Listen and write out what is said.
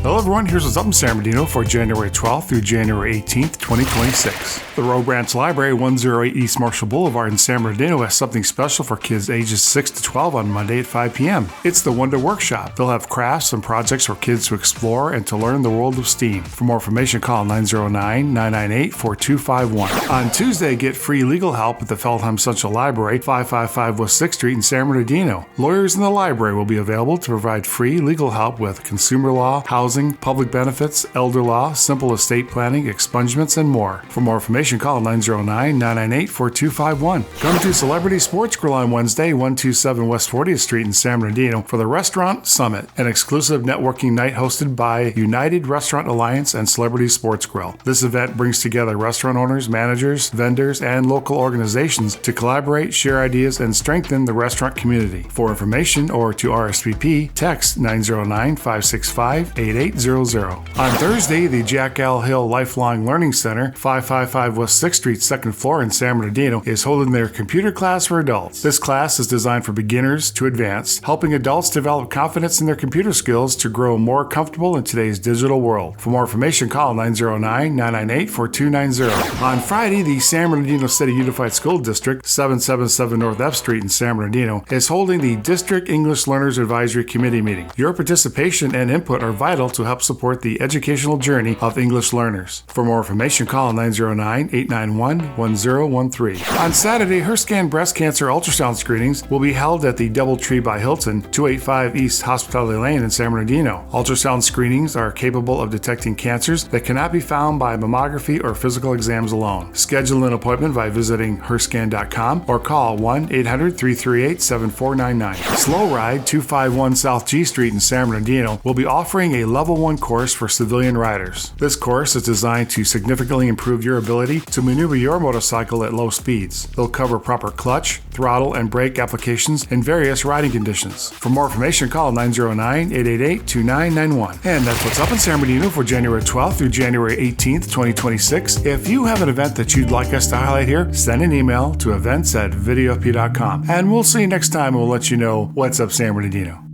Hello everyone, here's what's up in San Bernardino for January 12th through January 18th, 2026. The Roe Branch Library, 108 East Marshall Boulevard in San Bernardino, has something special for kids ages 6 to 12 on Monday at 5 p.m. It's the Wonder Workshop. They'll have crafts and projects for kids to explore and to learn the world of STEAM. For more information, call 909-998-4251. On Tuesday, get free legal help at the Feldheim Central Library, 555 West 6th Street in San Bernardino. Lawyers in the library will be available to provide free legal help with consumer law, housing, public benefits, elder law, simple estate planning, expungements, and more. For more information, call 909-998-4251. Come to Celebrity Sports Grill on Wednesday, 127 West 40th Street in San Bernardino for the Restaurant Summit, an exclusive networking night hosted by United Restaurant Alliance and Celebrity Sports Grill. This event brings together restaurant owners, managers, vendors, and local organizations to collaborate, share ideas, and strengthen the restaurant community. For information or to RSVP, text 909-565-8800. On Thursday, the Jack L. Hill Lifelong Learning Center, 555 West 6th Street, 2nd floor in San Bernardino, is holding their computer class for adults. This class is designed for beginners to advanced, helping adults develop confidence in their computer skills to grow more comfortable in today's digital world. For more information, call 909-998-4290. On Friday, the San Bernardino City Unified School District, 777 North F Street in San Bernardino, is holding the District English Learners Advisory Committee meeting. Your participation and input are vital to help support the educational journey of English learners. For more information, call 909-891-1013. On Saturday, HerScan breast cancer ultrasound screenings will be held at the Doubletree by Hilton, 285 East Hospitality Lane in San Bernardino. Ultrasound screenings are capable of detecting cancers that cannot be found by mammography or physical exams alone. Schedule an appointment by visiting herscan.com or call 1-800-338-7499. Slow Ride, 251 South G Street in San Bernardino, will be offering a Level 1 course for civilian riders. This course is designed to significantly improve your ability to maneuver your motorcycle at low speeds. They'll cover proper clutch, throttle, and brake applications in various riding conditions. For more information, call 909-888-2991. And that's what's up in San Bernardino for January 12th through January 18th, 2026. If you have an event that you'd like us to highlight here, send an email to events@videofp.com. And we'll see you next time, and we'll let you know what's up San Bernardino.